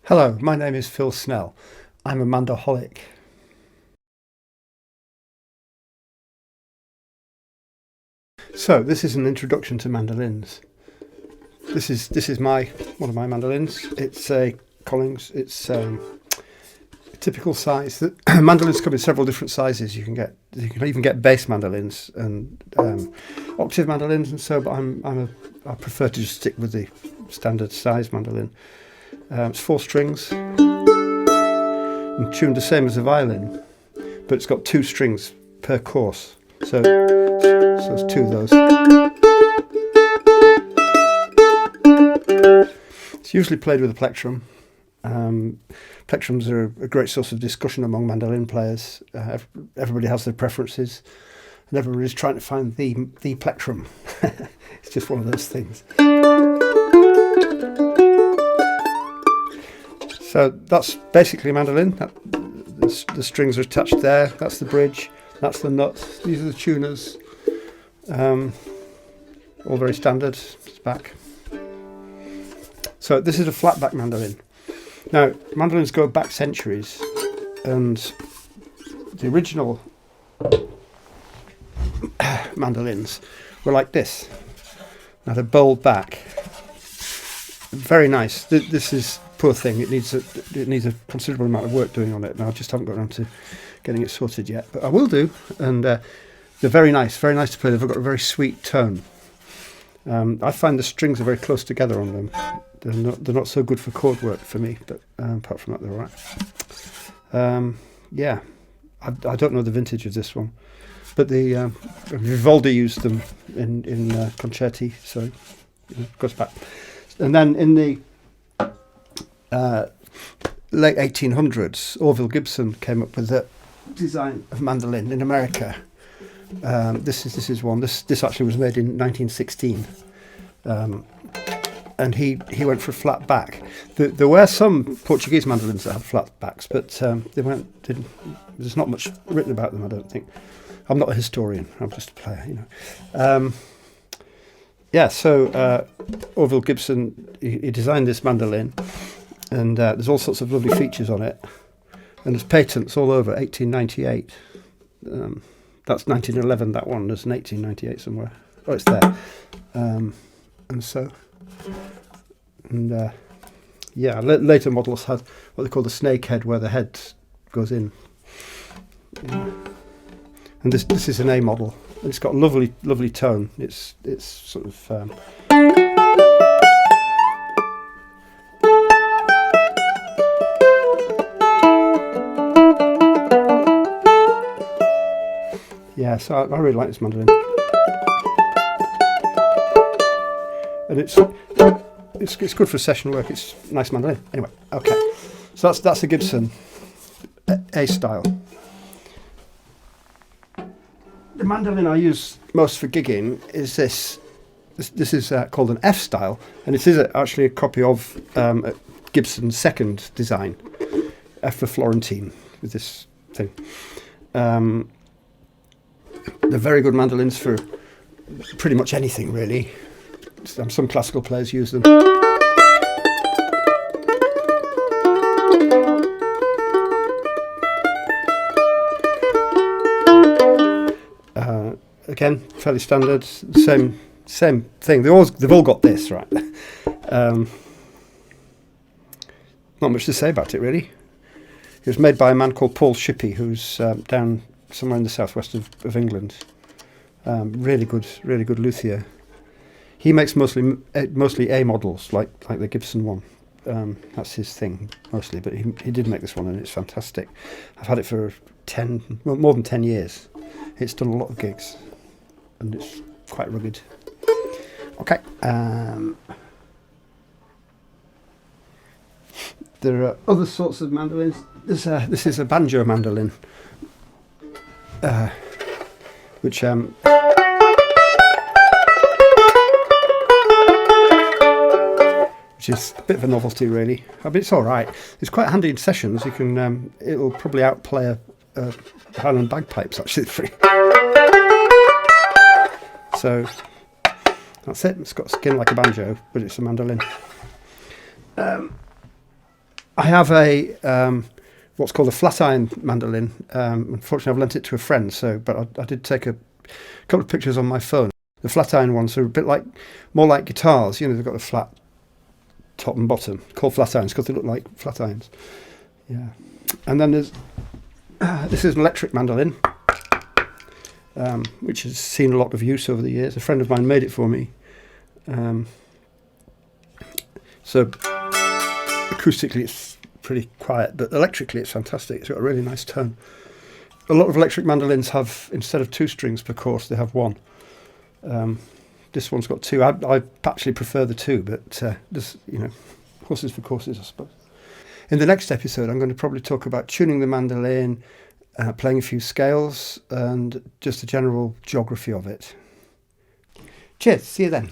Hello, my name is Phil Snell. I'm a mandaholic. So this is an introduction to mandolins. This is one of my mandolins. It's a Collings. It's a typical size. Mandolins come in several different sizes. You can even get bass mandolins and octave mandolins and so. But I prefer to just stick with the standard size mandolin. It's 4 strings and tuned the same as a violin, but it's got 2 strings per course. So it's 2 of those. It's usually played with a plectrum. Plectrums are a great source of discussion among mandolin players. Everybody has their preferences, and everybody's trying to find the plectrum. It's just one of those things. So that's basically a mandolin. The strings are attached there. That's the bridge. That's the nuts. These are the tuners. All very standard. It's back. So this is a flat back mandolin. Now mandolins go back centuries, and the original mandolins were like this. Now they're bowled back. Very nice. This is poor thing. It needs a considerable amount of work doing on it, and I just haven't got around to getting it sorted yet. But I will do, and they're very nice to play. They've got a very sweet tone. I find the strings are very close together on them. They're not so good for chord work for me, but apart from that, they're all right. Yeah, I don't know the vintage of this one, but the Vivaldi used them in concerti, so it goes back. And then in the late 1800s, Orville Gibson came up with the design of mandolin in America. This is one. This actually was made in 1916, and he went for a flat back. There were some Portuguese mandolins that had flat backs, but there's not much written about them, I don't think. I'm not a historian. I'm just a player, So Orville Gibson, he designed this mandolin, and there's all sorts of lovely features on it, and there's patents all over. 1898. That's 1911. That one. There's an 1898 somewhere. Oh, it's there. Later models had what they call the snake head, where the head goes in. And this is an A model. And it's got a lovely tone. It's sort of so I really like this mandolin, and it's good for session work. It's a nice mandolin. Anyway, okay. So that's a Gibson A style. The mandolin I use most for gigging is this. This is called an F style, and it is actually a copy of Gibson's second design, F for Florentine, with this thing. They're very good mandolins for pretty much anything, really. Some classical players use them. Again, fairly standard. Same thing. They've all got this, right? Not much to say about it, really. It was made by a man called Paul Shippey, who's down somewhere in the southwest of England. Really good luthier. He makes mostly A models, like the Gibson one. That's his thing mostly, but he did make this one, and it's fantastic. I've had it for more than 10 years. It's done a lot of gigs, and it's quite rugged. Okay. There are other sorts of mandolins. This is a banjo mandolin, which is a bit of a novelty, really. I mean, it's all right. It's quite handy in sessions. You can it'll probably outplay a Highland bagpipes, actually. So that's it. It's got skin like a banjo, but it's a mandolin. I have a what's called a flat iron mandolin. Unfortunately, I've lent it to a friend, but I did take a couple of pictures on my phone. The flat iron ones are a bit more like guitars. You know, they've got a flat top and bottom, called flat irons because they look like flat irons. Yeah. And then there's this is an electric mandolin, which has seen a lot of use over the years. A friend of mine made it for me. So acoustically it's pretty quiet, but electrically it's fantastic. It's got a really nice tone. A lot of electric mandolins have, instead of 2 strings per course, they have 1. This one's got 2. I actually prefer the 2, but just, horses for courses, I suppose. In the next episode, I'm going to probably talk about tuning the mandolin, playing a few scales, and just the general geography of it. Cheers, see you then.